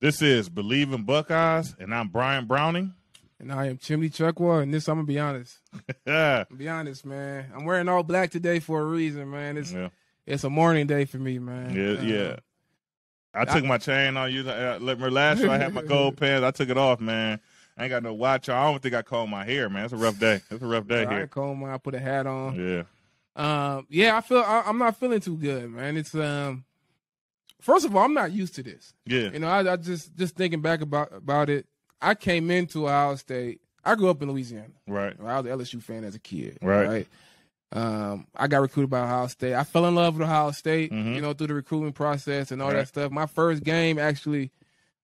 This is Believe in Buckeyes, and I'm Bryant Browning. And I am Chimdi Chekwa, and this, I'm going to be honest. Yeah. Be honest, man. I'm wearing all black today for a reason, man. It's a mourning day for me, man. Yeah. I took my chain on you. Last year I had my gold pants. I took it off, man. I ain't got no watch. I don't think I combed my hair, man. It's a rough day. Here. I combed mine. I put a hat on. Yeah. I'm not feeling too good, man. It's first of all, I'm not used to this. Yeah. You know, I just thinking back about it. I came into Ohio State. I grew up in Louisiana. Right. I was an LSU fan as a kid. Right. I got recruited by Ohio State. I fell in love with Ohio State, you know, through the recruiting process and all that stuff. My first game actually,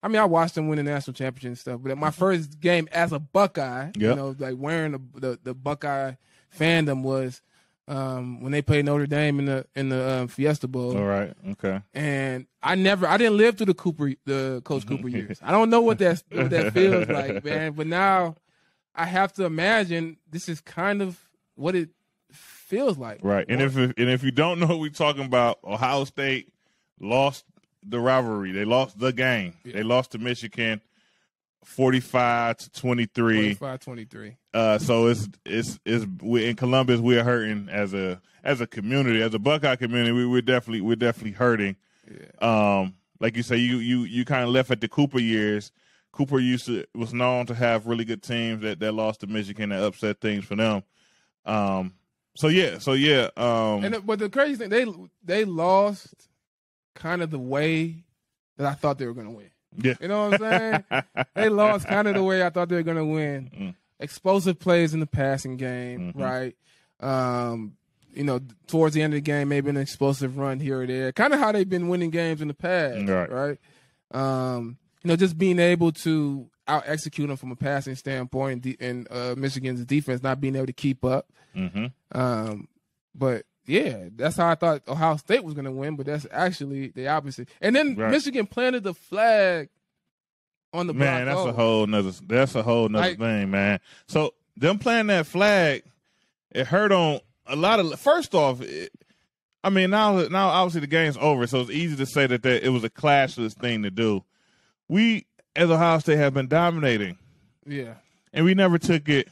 I mean, I watched them win the national championship and stuff, but my first game as a Buckeye, you know, like wearing the Buckeye fandom was when they played Notre Dame in the Fiesta Bowl. All right. Okay. And I didn't live through the Coach Cooper years. I don't know what that feels like, man. But now I have to imagine this is kind of what it feels like. Right. And if you don't know what we're talking about, Ohio State lost the rivalry. They lost the game. Yeah. They lost to Michigan 45-23. 45-23. So it's we in Columbus, we're hurting as a community, as a Buckeye community. We're definitely hurting. Yeah. Like you say, you kind of left at the Cooper years. Cooper was known to have really good teams that lost to Michigan and upset things for them. So yeah. But the crazy thing, they lost kind of the way that I thought they were going to win. Yeah. You know what I'm saying? They lost kind of the way I thought they were going to win. Mm. Explosive plays in the passing game, right? You know, towards the end of the game, maybe an explosive run here or there. Kind of how they've been winning games in the past, right? You know, just being able to out-execute them from a passing standpoint and Michigan's defense not being able to keep up. But, yeah, that's how I thought Ohio State was going to win, but that's actually the opposite. And then Michigan planted the flag on the block. Man, that's a whole nother thing, man. So them planting that flag, it hurt on a lot of – first off, now obviously the game's over, so it's easy to say that it was a classless thing to do. We, as Ohio State, have been dominating. Yeah. And we never took it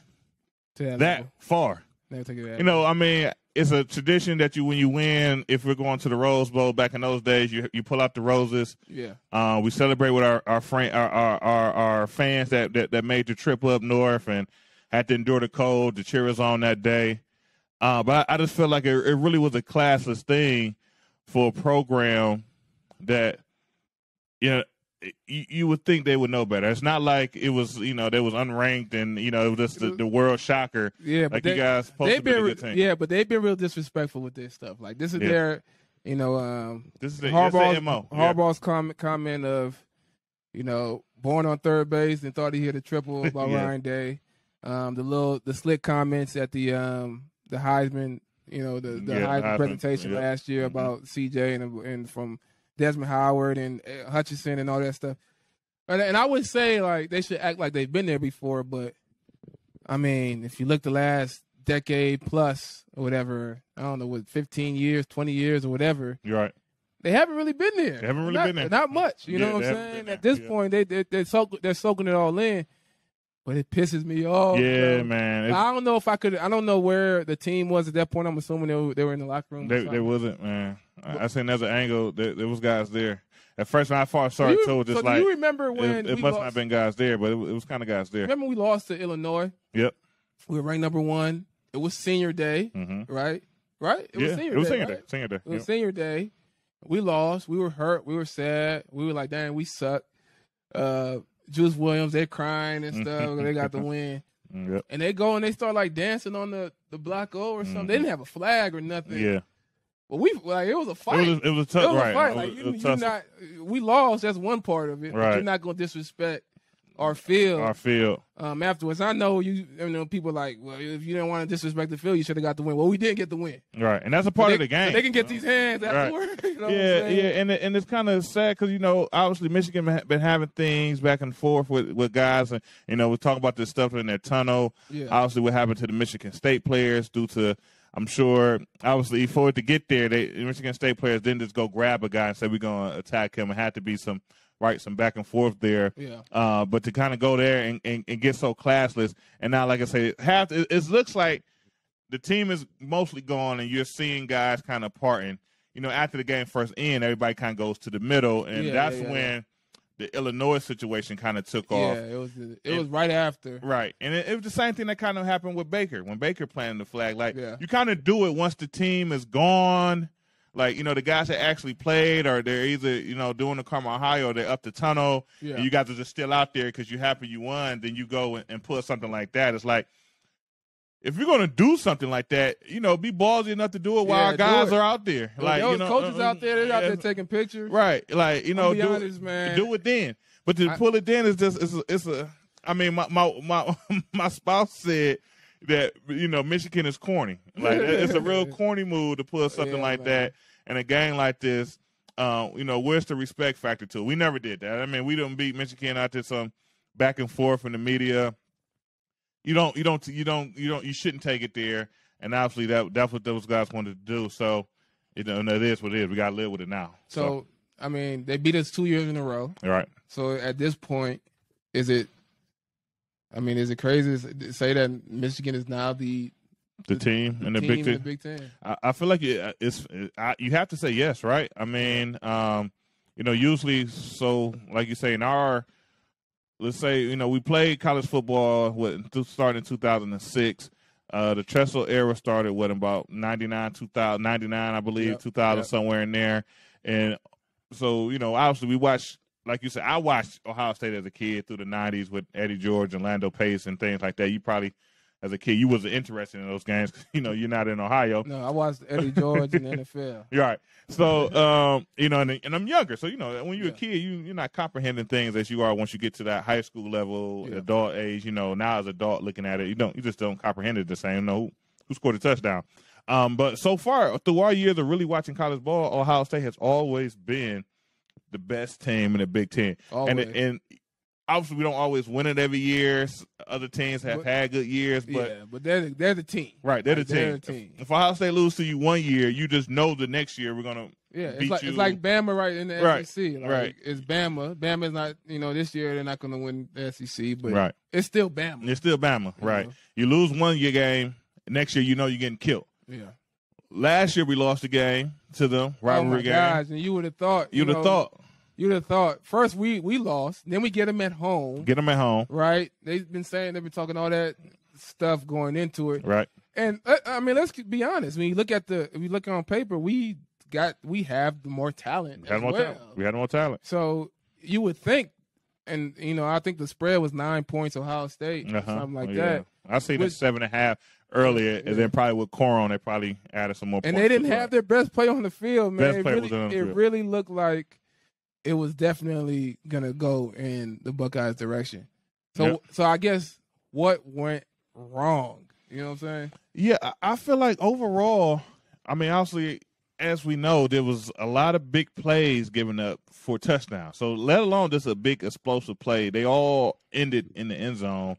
to that far. Never took it that You know, I mean – it's a tradition that when you win, if we're going to the Rose Bowl back in those days, you pull out the roses. Yeah. We celebrate with our fans that made the trip up north and had to endure the cold to cheer us on that day. But I just felt like it really was a classless thing for a program that, you know, you would think they would know better. It's not like it was, you know, they was unranked and, you know, it was just the world shocker. Yeah, like you guys supposed to be a good team. Yeah, but they've been real disrespectful with this stuff. Like this is their, you know, this is their MO. Harbaugh's comment of, you know, born on third base and thought he hit a triple by Ryan Day. The slick comments at the Heisman, you know, the Heisman presentation last year about CJ and from Desmond Howard and Hutchinson and all that stuff. And I would say, like, they should act like they've been there before, but, I mean, if you look the last decade plus or whatever, I don't know, 15 years, 20 years or whatever. You're right. They haven't really been there. They haven't really been there. Not much, you know what I'm saying? At this point, they're soaking it all in. But it pisses me off. Yeah, bro. man. I don't know if I could. I don't know where the team was at that point. I'm assuming they were in the locker room. They wasn't, man. I seen there's an angle. There was guys there. At first, when I saw it, too, just do you remember when it must not have been guys there, but it was kind of guys there. Remember we lost to Illinois? Yep. We were ranked number 1. It was senior day, right? Right? It was senior day. Senior day. It was senior day. We lost. We were hurt. We were sad. We were like, dang, we suck. Juice Williams, they're crying and stuff. They got the win. Yep. And they go and they start like dancing on the block O or something. They didn't have a flag or nothing. Yeah. But it was a fight. It was a tough fight. Like we lost. That's one part of it. Right. But you're not going to disrespect our field. Afterwards, I know people are like, well, if you didn't want to disrespect the field, you should have got the win. Well, we didn't get the win. Right, and that's a part of the game. So they can get these hands afterwards. You know and it's kind of sad because, you know, obviously Michigan been having things back and forth with guys, and, you know, we talk about this stuff in their tunnel. Yeah. Obviously, what happened to the Michigan State players due to, I'm sure, obviously, for it to get there, Michigan State players didn't just go grab a guy and say we're going to attack him. It had to be some right? Some back and forth there. Yeah. But to kind of go there and get so classless, and now, like I say, it looks like the team is mostly gone, and you're seeing guys kind of parting. You know, after the game first end, everybody kind of goes to the middle, and that's when the Illinois situation kind of took off. Yeah, it was right after. Right, and it was the same thing that kind of happened with Baker when Baker planted the flag. Like, you kind of do it once the team is gone. Like, you know, the guys that actually played, or they're either, you know, doing the Carmel High, or they're up the tunnel, and you guys are just still out there because you're happy you won, then you go and pull something like that. It's like, if you're going to do something like that, you know, be ballsy enough to do it while our guys are out there. Like, you know, coaches out there, they're out there taking pictures. Right. Like, you know, do it then. But to pull it then is just, it's a, I mean, my spouse said that, you know, Michigan is corny. Like, it's a real corny move to pull something like that in a game like this. You know, where's the respect factor to it? We never did that. I mean, we didn't beat Michigan out there some back and forth in the media. You shouldn't take it there. And obviously that's what those guys wanted to do. So, you know, and it is what it is. We got to live with it now. So, I mean, they beat us 2 years in a row. All right. So at this point, is it crazy to say that Michigan is now the team in the Big Ten? I feel like you have to say yes, right? I mean, you know, usually, so like you say, let's say, you know, we played college football starting in 2006. The Tressel era started about 99, I believe, 2000, somewhere in there. And so, you know, obviously we watched, like you said, I watched Ohio State as a kid through the 90s with Eddie George and Lando Pace and things like that. You probably, as a kid, you wasn't interested in those games. You know, you're not in Ohio. No, I watched Eddie George in the NFL. You're right. So, you know, and I'm younger. So, you know, when you're a kid, you're not comprehending things as you are once you get to that high school level, adult age. You know, now as an adult looking at it, you just don't comprehend it the same. You know, who scored a touchdown. But so far, through our years of really watching college ball, Ohio State has always been the best team in the Big Ten. And obviously, we don't always win it every year. Other teams have had good years, but they're the team, right? They're the team. If Ohio State lose to you one year, you just know the next year we're gonna beat you. It's like Bama right in the SEC. Like, right. It's Bama. Bama's not, you know, this year they're not gonna win the SEC, but it's still Bama. It's still Bama, right? You lose one year game, next year you know you're getting killed. Yeah. Last year we lost the game to them rivalry game. Gosh, and you would have thought. You'd have thought. First we lost, then we get them at home. Right? They've been talking all that stuff going into it. Right. And I mean, let's be honest. When you look if you look on paper, we have the more talent. We had more talent. So you would think, and you know, I think the spread was 9 points, Ohio State, something like that. I seen it 7.5 earlier, and then probably with Coron, they probably added some more points. And they didn't have their best player on the field, man. It really looked like it was definitely gonna go in the Buckeyes' direction. So I guess what went wrong? You know what I'm saying? Yeah, I feel like overall, I mean, obviously, as we know, there was a lot of big plays given up for touchdowns. So let alone just a big explosive play, they all ended in the end zone.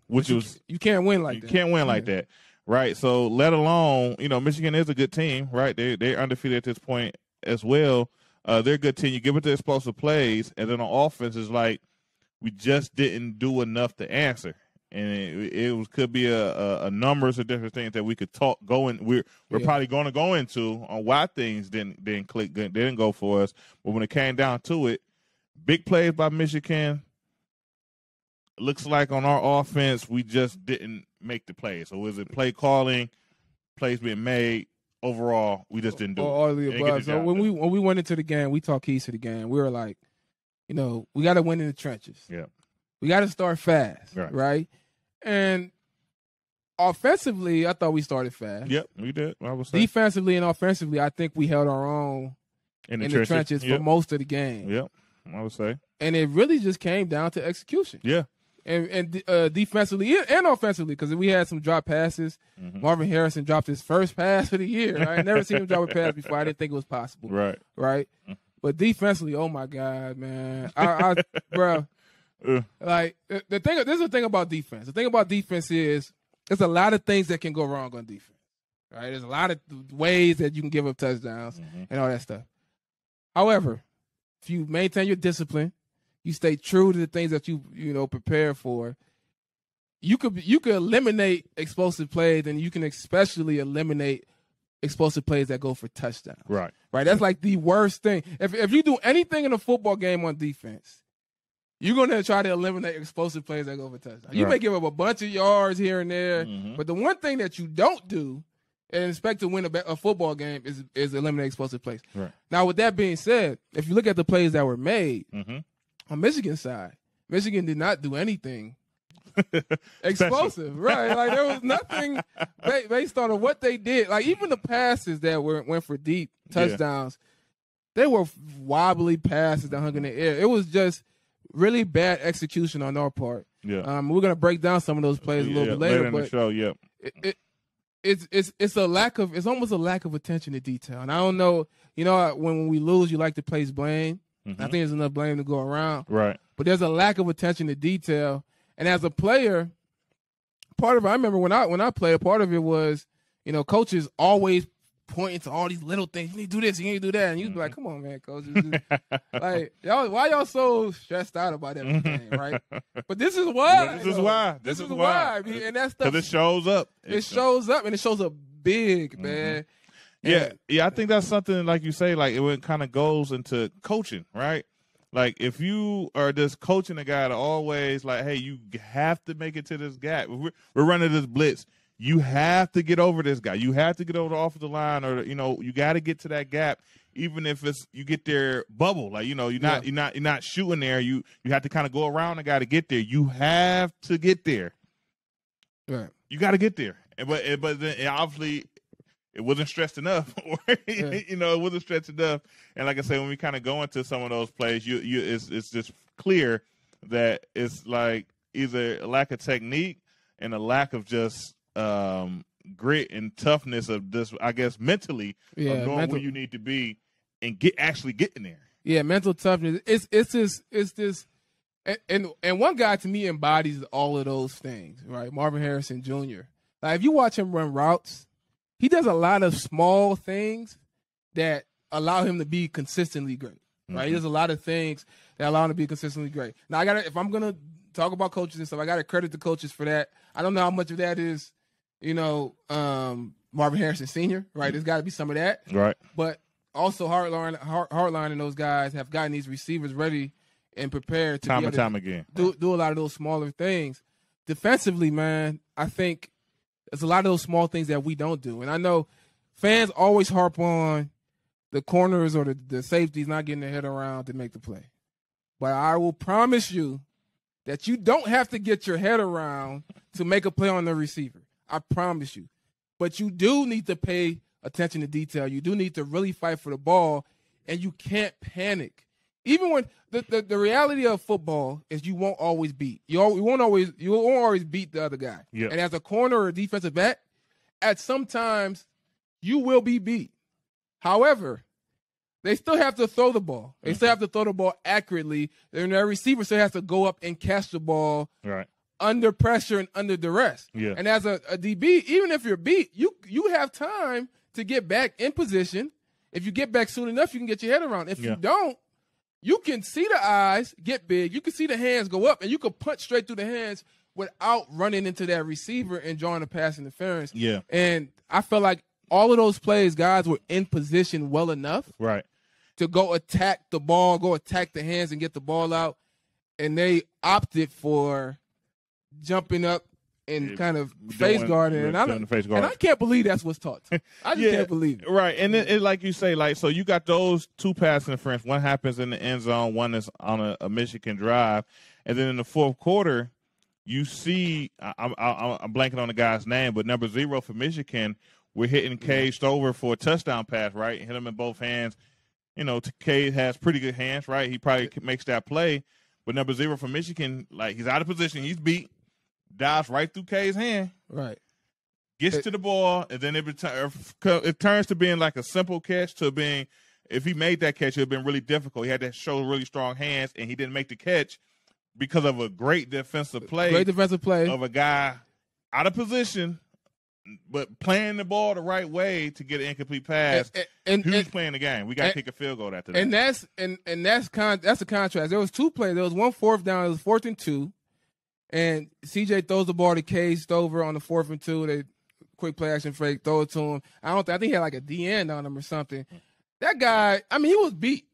Which was you can't win like that. You can't win like that, right? So let alone, you know, Michigan is a good team, right? They're undefeated at this point as well. They're a good team. You give it the explosive plays, and then on offense is like we just didn't do enough to answer, and it could be a numbers of different things that we could we're probably going to go into on why things didn't click, didn't go for us. But when it came down to it, big plays by Michigan. Looks like on our offense, we just didn't make the play. So was it play calling, plays being made? Overall, we just didn't do it. All of the above. So when we went into the game, we talked keys to the game. We were like, you know, we got to win in the trenches. Yeah, we got to start fast, right? And offensively, I thought we started fast. Yep, we did. I would say. Defensively and offensively, I think we held our own in the trenches for most of the game. Yep, I would say. And it really just came down to execution. Yeah. And defensively and offensively, because we had some drop passes. Mm-hmm. Marvin Harrison dropped his first pass for the year. I never seen him drop a pass before. I didn't think it was possible. Right. Mm-hmm. But defensively, oh my God, man, bro. Like the thing. This is the thing about defense. The thing about defense is there's a lot of things that can go wrong on defense. Right. There's a lot of ways that you can give up touchdowns and all that stuff. However, if you maintain your discipline, you stay true to the things that you prepare for, you could eliminate explosive plays, and you can especially eliminate explosive plays that go for touchdowns. Right. That's like the worst thing. If you do anything in a football game on defense, you're going to try to eliminate explosive plays that go for touchdowns. You may give up a bunch of yards here and there, but the one thing that you don't do and expect to win a football game is eliminate explosive plays. Right. Now, with that being said, if you look at the plays that were made on Michigan's side, Michigan did not do anything explosive, right? Like there was nothing based on what they did. Like even the passes that went for deep touchdowns, they were wobbly passes that hung in the air. It was just really bad execution on our part. Yeah. We're gonna break down some of those plays a little bit later, in but the show, yeah. It's almost a lack of attention to detail. And I don't know, when we lose, you like to place blame. I think there's enough blame to go around. Right. But there's a lack of attention to detail. And as a player, part of it, I remember when I played, part of it was, coaches always pointing to all these little things. You need to do this, you need to do that. And you'd be like, come on, man, coach. Like, why y'all so stressed out about everything, right? But this is why. This is why. This is why. I mean, and that stuff. Because it shows up. It shows up, and it shows up big, man. Yeah, I think that's something, like you say, like it kind of goes into coaching, right? Like if you are just coaching a guy to always like, hey, you have to make it to this gap. We're running this blitz. You have to get over this guy. You have to get over the offensive line, or you got to get to that gap, even if it's you get there bubble. Like you're not shooting there. You have to kind of go around the guy to get there. You have to get there. Right. You got to get there. But then obviously it wasn't stressed enough, it wasn't stretched enough. And like I said, when we kind of go into some of those plays, it's just clear that it's like either a lack of technique and a lack of just grit and toughness of this, I guess, mentally of knowing where you need to be and actually getting there. Yeah, mental toughness. It's this, and one guy to me embodies all of those things, right? Marvin Harrison Jr. Like if you watch him run routes, he does a lot of small things that allow him to be consistently great, right? He does a lot of things that allow him to be consistently great. Now, if I'm going to talk about coaches and stuff, I got to credit the coaches for that. I don't know how much of that is, Marvin Harrison Sr., right? There's got to be some of that. Right. But also Hartline and those guys have gotten these receivers ready and prepared to time and time again do a lot of those smaller things. Defensively, man, I think there's a lot of those small things that we don't do. And I know fans always harp on the corners or the safeties not getting their head around to make the play. But I will promise you that you don't have to get your head around to make a play on the receiver. I promise you. But you do need to pay attention to detail. You do need to really fight for the ball, and you can't panic. Even when the reality of football is you won't always beat. You won't always beat the other guy. Yep. And as a corner or a defensive back, at some times you will be beat. However, they still have to throw the ball. They still have to throw the ball accurately. And their receiver still has to go up and catch the ball under pressure and under duress. Yeah. And as a DB, even if you're beat, you have time to get back in position. If you get back soon enough, you can get your head around. If you don't, you can see the eyes get big. You can see the hands go up, and you can punch straight through the hands without running into that receiver and drawing a pass interference. Yeah. And I felt like all of those plays, guys were in position well enough to go attack the ball, go attack the hands and get the ball out. And they opted for jumping up and kind of face guarding. And I can't believe that's what's taught. I just can't believe it. Right. And it like you say, like, so you got those two pass interference. One happens in the end zone. One is on a Michigan drive. And then in the fourth quarter, you see, I'm blanking on the guy's name, but number 0 for Michigan, we're hitting Cade Stover for a touchdown pass, right? Hit him in both hands. Cade has pretty good hands, right? He probably makes that play. But number 0 for Michigan, like, he's out of position. He's beat. Dives right through Cade's hand. Right. Gets to the ball, and then it turns to being like a simple catch to being, if he made that catch, it would have been really difficult. He had to show really strong hands, and he didn't make the catch because of a great defensive play. Great defensive play. Of a guy out of position, but playing the ball the right way to get an incomplete pass. Who's playing the game? We got to kick a field goal after that. And that's the contrast. There was 2 plays. There was one 4th down. It was 4th and 2, and CJ throws the ball to K Stover on the 4th and 2. They quick play action fake, throw it to him. I think he had like a DN on him or something. That guy, I mean, he was beat.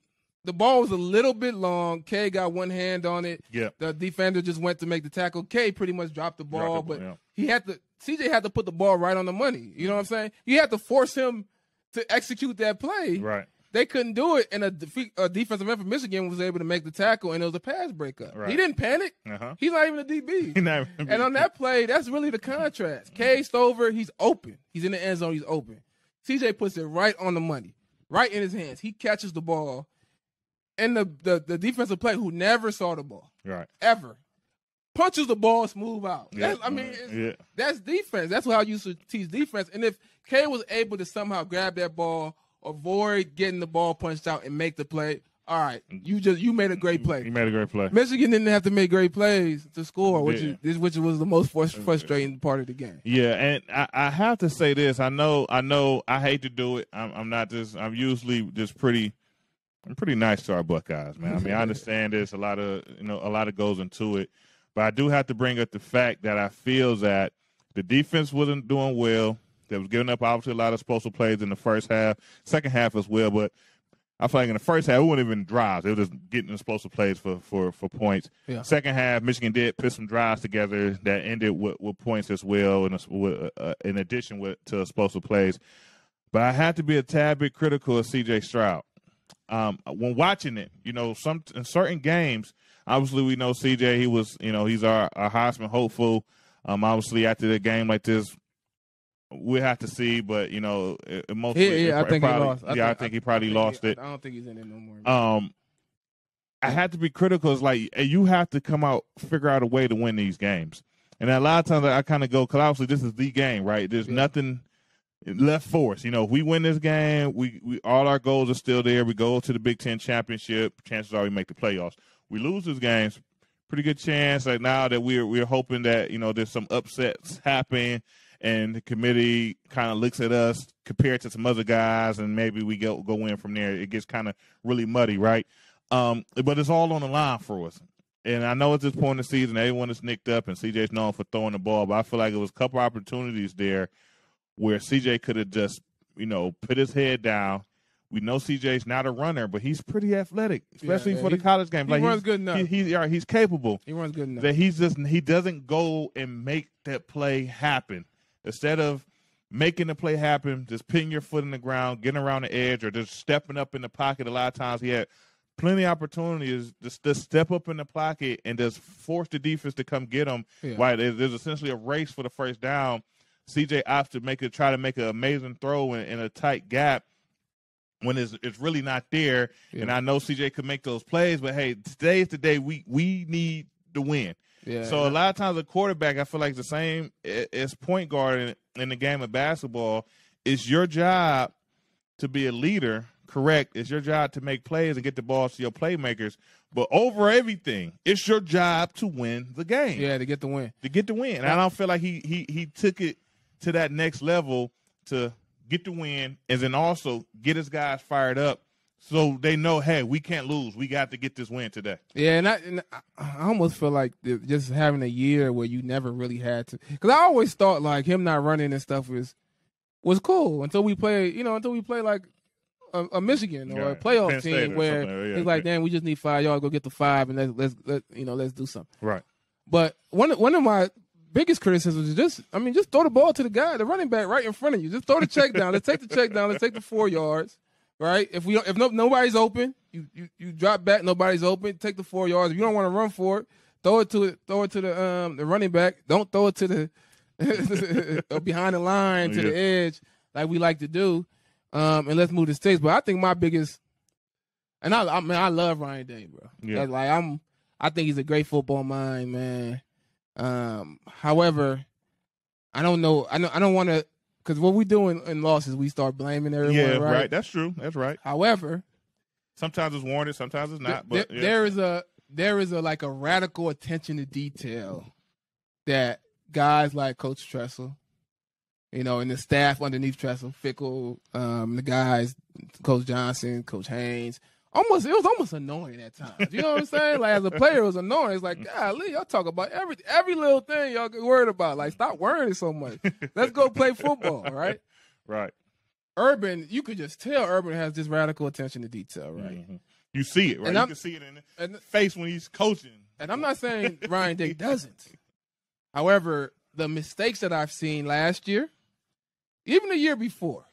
The ball was a little bit long. K got one hand on it. Yeah. The defender just went to make the tackle. K pretty much dropped the ball, but CJ had to put the ball right on the money. You know what I'm saying? You had to force him to execute that play. Right. They couldn't do it, and a defensive end from Michigan was able to make the tackle, and it was a pass breakup. Right. He didn't panic. He's not even a DB. And on that play, that's really the contrast. K Stover, he's open. He's in the end zone. He's open. CJ puts it right on the money, right in his hands. He catches the ball. And the defensive player who never saw the ball, right, ever, punches the ball smooth out. Yeah. That's defense. That's how you used to teach defense. And if K was able to somehow grab that ball, avoid getting the ball punched out, and make the play, all right, you made a great play. You made a great play. Michigan didn't have to make great plays to score, which was the most frustrating part of the game. Yeah, and I have to say this. I know. I hate to do it. I'm usually just pretty. I'm pretty nice to our Buckeyes, man. I mean, I understand there's a lot of goes into it, but I do have to bring up the fact that I feel that the defense wasn't doing well. They was giving up obviously a lot of explosive plays in the first half, second half as well. But I feel like in the first half, it wasn't even drives. They were just getting explosive plays for points. Yeah. Second half, Michigan did put some drives together that ended with points as well, and in addition to explosive plays. But I had to be a tad bit critical of C.J. Stroud. When watching it, in certain games, obviously we know CJ, he was, he's our Heisman hopeful. Obviously after the game like this, we'll have to see, but mostly, I think he lost. I think he probably lost it. I don't think he's in it no more. I had to be critical. It's like you have to figure out a way to win these games, and a lot of times I kind of go, because obviously this is the game, right? There's nothing left for us. If we win this game, we all our goals are still there. We go to the Big Ten championship. Chances are we make the playoffs. We lose this game, pretty good chance. Like now that we're hoping that there's some upsets happen, and the committee kind of looks at us compared to some other guys, and maybe we go in from there. It gets kind of really muddy, right? But it's all on the line for us. And I know at this point in the season, everyone is nicked up, and CJ's known for throwing the ball. But I feel like it was a couple opportunities there where CJ could have just, put his head down. We know CJ's not a runner, but he's pretty athletic, especially for the college game. He runs good enough. He's capable. He runs good enough. That he doesn't go and make that play happen. Instead of making the play happen, just putting your foot in the ground, getting around the edge, or just stepping up in the pocket. A lot of times he had plenty of opportunities to step up in the pocket and just force the defense to come get him. Yeah. Right? There's essentially a race for the first down. CJ opts to try to make an amazing throw in a tight gap when it's really not there. Yeah. And I know CJ could make those plays, but hey, today is the day we need to win. Yeah. So a lot of times a quarterback, I feel like the same as point guard in the game of basketball. It's your job to be a leader, correct? It's your job to make plays and get the ball to your playmakers. But over everything, it's your job to win the game. Yeah, to get the win. And I don't feel like he took it to that next level to get the win, and then also get his guys fired up so they know, hey, we can't lose. We got to get this win today. Yeah, and I almost feel like just having a year where you never really had to, because I always thought like him not running and stuff was cool until we play like a Michigan or a playoff team where it's like, damn, we just need 5 yards, go get the 5, and let's do something. Right. But one of my biggest criticisms is just throw the ball to the guy, the running back right in front of you. Just throw the check down. Let's take the check down. Let's take the 4 yards, right? If nobody's open, you drop back. Nobody's open. Take the 4 yards. If you don't want to run for it, throw it to the running back. Don't throw it to the behind the line to the edge like we like to do. And let's move the stakes. But I think my biggest, and I love Ryan Day, bro. Yeah. I think he's a great football mind, man. However, I don't know. I don't want to, because what we do in losses, we start blaming everyone. Yeah, right. That's true. That's right. However, sometimes it's warranted, sometimes it's not. But there is a like a radical attention to detail that guys like Coach Tressel, and the staff underneath Tressel, Fickle, the guys, Coach Johnson, Coach Haynes. It was almost annoying at times. You know what I'm saying? Like, as a player, it was annoying. It's like, golly, y'all talk about every little thing y'all get worried about. Like, stop worrying so much. Let's go play football, right? Right. Urban, you could just tell Urban has this radical attention to detail, right? Mm-hmm. You see it, right? You can see it in the face when he's coaching. And I'm not saying Ryan Day doesn't. However, the mistakes that I've seen last year, even the year before,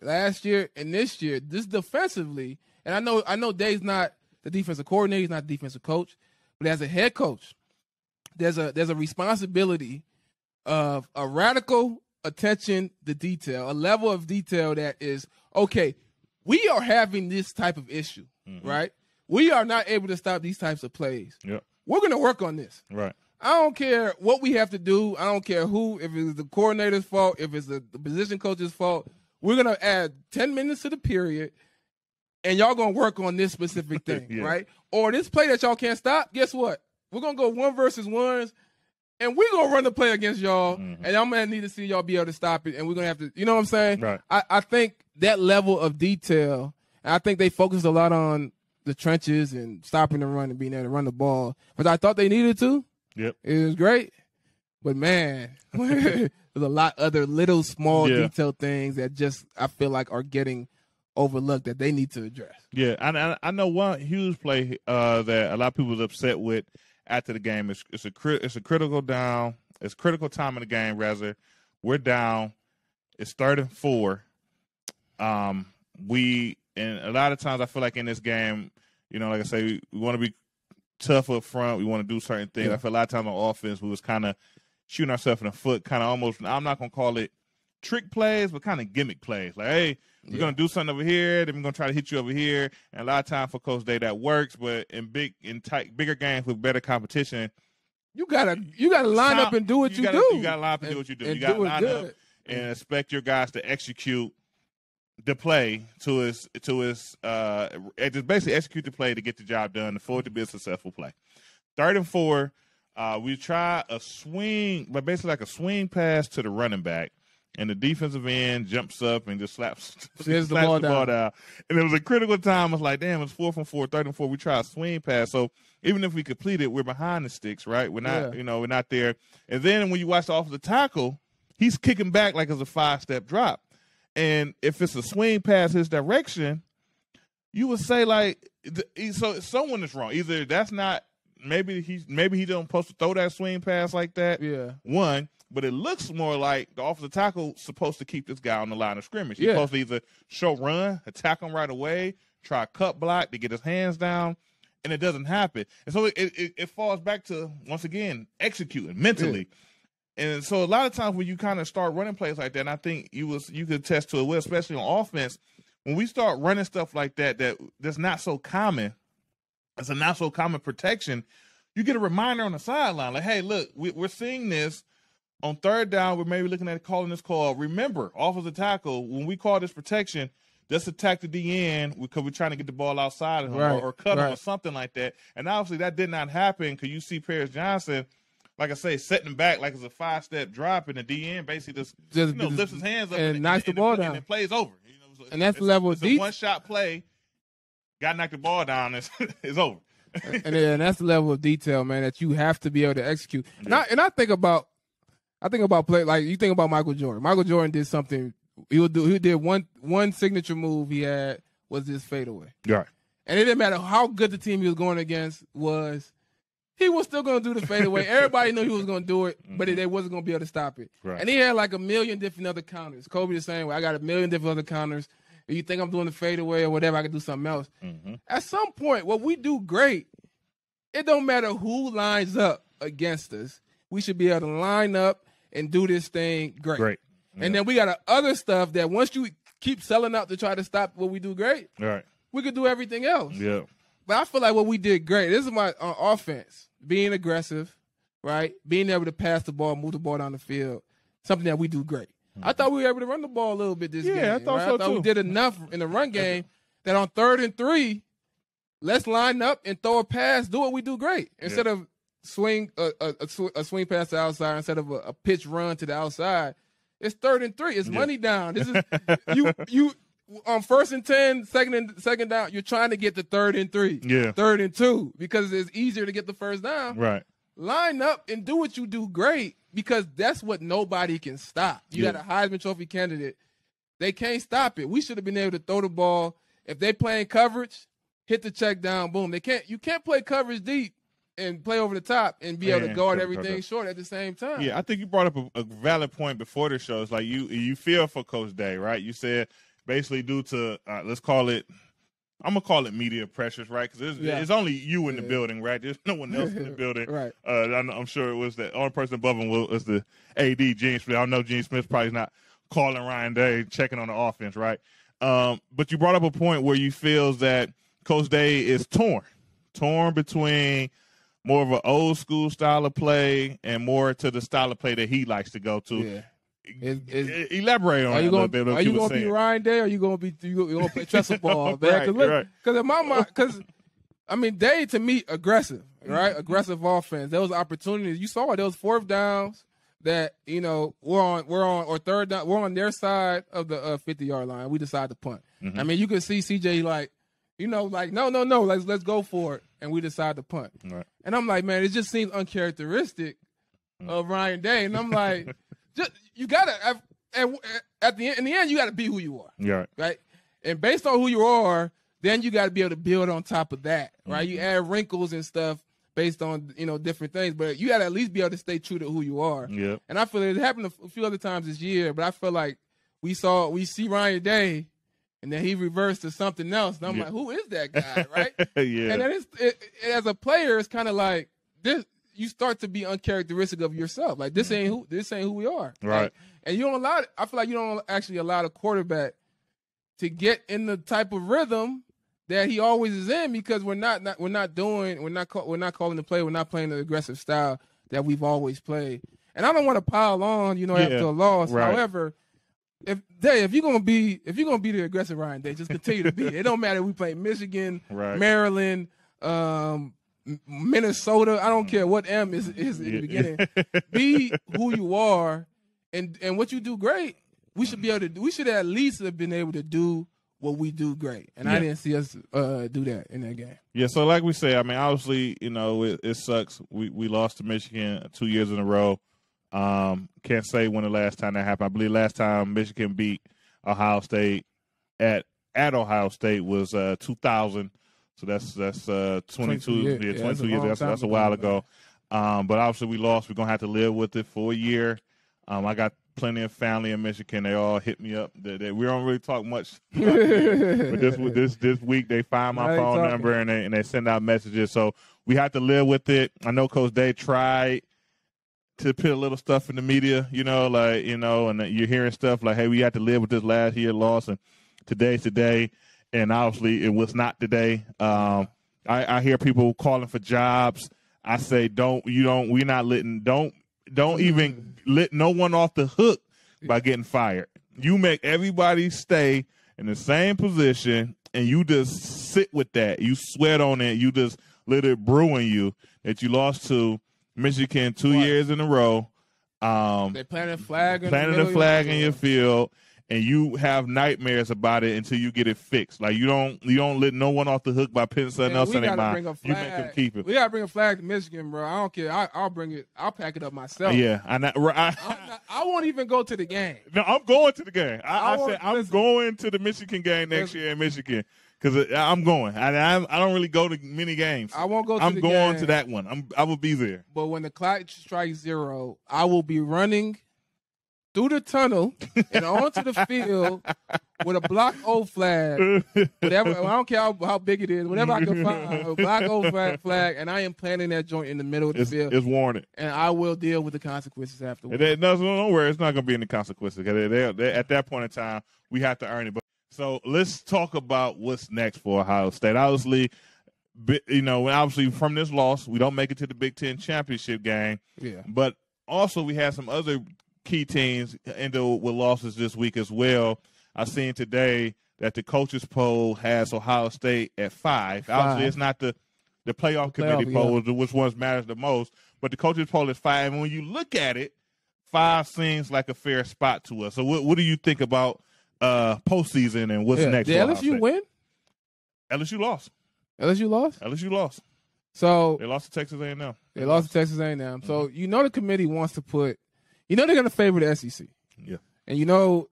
last year and this year, this defensively, and I know Day's not the defensive coordinator, he's not the defensive coach, but as a head coach, there's a responsibility of a radical attention to detail, a level of detail that is, okay, we are having this type of issue, right? We are not able to stop these types of plays. Yep. We're going to work on this. Right. I don't care what we have to do. I don't care who, if it's the coordinator's fault, if it's the position coach's fault. We're going to add 10 minutes to the period, and y'all going to work on this specific thing, right? Or this play that y'all can't stop, guess what? We're going to go 1-versus-1s, and we're going to run the play against y'all, and I'm going to need to see y'all be able to stop it, and we're going to have to, you know what I'm saying? Right. I think that level of detail, and I think they focused a lot on the trenches and stopping the run and being able to run the ball, but I thought they needed to. Yep. It was great. But, man, there's a lot other little small detailed things that just I feel like are getting overlooked that they need to address. Yeah, I know one huge play that a lot of people was upset with after the game. It's a critical down. It's critical time in the game, rather. We're down. It's 3rd and 4. And a lot of times I feel like in this game, like I say, we want to be tough up front. We want to do certain things. Yeah. I feel a lot of times on offense, we was kind of shooting ourselves in the foot, kind of almost, I'm not going to call it trick plays, but kind of gimmick plays. Like, hey, we're going to do something over here, then we're going to try to hit you over here. And a lot of times for Coach Day, that works, but in bigger games with better competition, you gotta line up and do what you do. You got to line up and do what you do. You got to line up and expect your guys to execute the play to his just basically execute the play to get the job done for it to be a successful play. 3rd and 4, we try a swing, but basically like a swing pass to the running back, and the defensive end jumps up and just slaps the ball down. And it was a critical time. It's like, damn, it's 4th and 4, 3rd and 4. We try a swing pass, so even if we complete it, we're behind the sticks, right? We're not, we're not there. And then when you watch the offensive tackle, he's kicking back like it's a 5-step drop. And if it's a swing past his direction, you would say like, so someone is wrong. Either that's not, maybe he don't supposed to throw that swing pass like that. Yeah. One, but it looks more like the offensive tackle supposed to keep this guy on the line of scrimmage. He's supposed to either show run, attack him right away, try a cut block to get his hands down, and it doesn't happen. And so it falls back to, once again, executing mentally. Yeah. And so a lot of times when you kind of start running plays like that, and I think you could attest to it, well, especially on offense, when we start running stuff like that's not so common, it's a not so common protection, you get a reminder on the sideline, like, hey, look, we're seeing this on 3rd down. We're maybe looking at calling this call. Remember, offensive tackle, when we call this protection, just attack the DN because we're trying to get the ball outside of him or cut him or something like that. And obviously that did not happen because you see Paris Johnson, like I say, setting back like it's a 5-step drop, and the DN basically just lifts his hands up and knocks the ball down. And it plays over. So and that's the level of detail. One-shot play, got to knock the ball down, it's over. and that's the level of detail, man, that you have to be able to execute. Yeah. And I think about play, like you think about Michael Jordan. Michael Jordan did something. He did one signature move he had was this fadeaway. Right. And it didn't matter how good the team he was going against was. He was still going to do the fadeaway. Everybody knew he was going to do it, but they wasn't going to be able to stop it. Right. And he had like a million different other counters. Kobe the same way. I got a million different other counters. If you think I'm doing the fadeaway or whatever, I can do something else. Mm-hmm. At some point, what we do great, it don't matter who lines up against us. We should be able to line up and do this thing great. Yeah. And then we got other stuff that once you keep selling out to try to stop what we do great, we could do everything else. Yeah. But I feel like what we did great, this is my offense. Being aggressive, right? Being able to pass the ball, move the ball down the field, something that we do great. Mm-hmm. I thought we were able to run the ball a little bit this game. Yeah, I thought so too. We did enough in the run game that on 3rd and 3, let's line up and throw a pass, do what we do great. Instead of swing a swing pass to the outside, instead of a pitch run to the outside, It's 3rd and 3. It's money down. This is you on 1st and 10, second down. You're trying to get the 3rd and 3. Yeah. 3rd and 2 because it's easier to get the first down. Right. Line up and do what you do great because that's what nobody can stop. You got a Heisman Trophy candidate. They can't stop it. We should have been able to throw the ball. If they playing coverage, hit the check down, boom. You can't play coverage deep and play over the top and be able to guard everything short at the same time. Yeah, I think you brought up a valid point before the show. It's like you feel for Coach Day, right? You said basically due to let's call it, I'm gonna call it media pressures, right? Because it's only you in the building, right? There's no one else in the building, right? I'm sure it was the only person above him was the AD, Gene Smith. I know Gene Smith probably not calling Ryan Day, checking on the offense, right? But you brought up a point where you feel that Coach Day is torn between more of an old school style of play and more to the style of play that he likes to go to. Yeah. Elaborate on that a little bit. Are you going to be Ryan Day or are you going to play trestle ball, man? Because in my mind, Day to me aggressive, right? Aggressive offense. There was opportunities. You saw it. There was 4th downs that we're on or 3rd down. We're on their side of the 50-yard line. We decide to punt. Mm-hmm. You could see CJ no, let's go for it, and we decide to punt. Right. And I'm like, man, it just seems uncharacteristic of Ryan Day. And I'm like, you gotta in the end, you gotta be who you are. Yeah. Right. And based on who you are, then you gotta be able to build on top of that. Right. Mm-hmm. You add wrinkles and stuff based on different things, but you gotta at least be able to stay true to who you are. Yeah. And I feel it happened a few other times this year, but I feel like we see Ryan Day. And then he reversed to something else. And I'm like, who is that guy, right? Yeah. And then as a player, it's kind of like this. You start to be uncharacteristic of yourself. Like this ain't who we are. Right. Like, and you don't I feel like you don't actually allow the quarterback to get in the type of rhythm that he always is in because we're not calling the play. We're not playing the aggressive style that we've always played. And I don't want to pile on, after a loss. Right. However, if you're gonna be the aggressive Ryan Day, just continue to be it. It don't matter if we play Michigan, Maryland, Minnesota. I don't care what M is in the beginning. Be who you are, and what you do great. We should at least have been able to do what we do great, and I didn't see us do that in that game. Yeah, so like we say, obviously, it sucks. We lost to Michigan 2 years in a row. Can't say when the last time that happened. I believe last time Michigan beat Ohio State at Ohio State was 2000. So that's 22 years. That's a while ago. But obviously we lost. We're gonna have to live with it for a year. I got plenty of family in Michigan. They all hit me up. We don't really talk much. But this week they find my phone number and they send out messages. So we have to live with it. I know Coach Day tried to put a little stuff in the media, and you're hearing stuff like, hey, we had to live with this last year loss, and today's today, and obviously it was not today. I hear people calling for jobs. I say, don't even let no one off the hook by getting fired. You make everybody stay in the same position, and you just sit with that. You sweat on it. You just let it brew in you that you lost to Michigan 2 years in a row. They planted a flag in your field, and you have nightmares about it until you get it fixed. Like you don't let no one off the hook by putting something else in their mind. You make them keep it. We gotta bring a flag to Michigan, bro. I don't care. I'll bring it. I'll pack it up myself. Yeah, I won't even go to the game. No, I'm going to the game. I'm going to the Michigan game next year in Michigan. Because I'm going. I don't really go to many games. I won't go to I'm the going game. to that one. I will be there. But when the clock strikes 0, I will be running through the tunnel and onto the field with a Block O flag. Whatever. I don't care how big it is. Whatever I can find, a Block O flag, and I am planting that joint in the middle of the field. It's warranted. And I will deal with the consequences afterwards. Don't worry. It's not going to be any consequences. At that point in time, we have to earn it. So let's talk about what's next for Ohio State. Obviously, from this loss, we don't make it to the Big Ten championship game. Yeah. But also, we had some other key teams end with losses this week as well. I seen today that the coaches poll has Ohio State at 5. Obviously, it's not the playoff committee poll, which ones matters the most, but the coaches poll is 5. And when you look at it, 5 seems like a fair spot to us. So what do you think about postseason and what's next? Did LSU win? LSU lost. LSU lost? LSU lost. So they lost to Texas A&M. They lost to Texas A&M. Mm-hmm. So the committee wants to put, they're going to favor the SEC. Yeah. And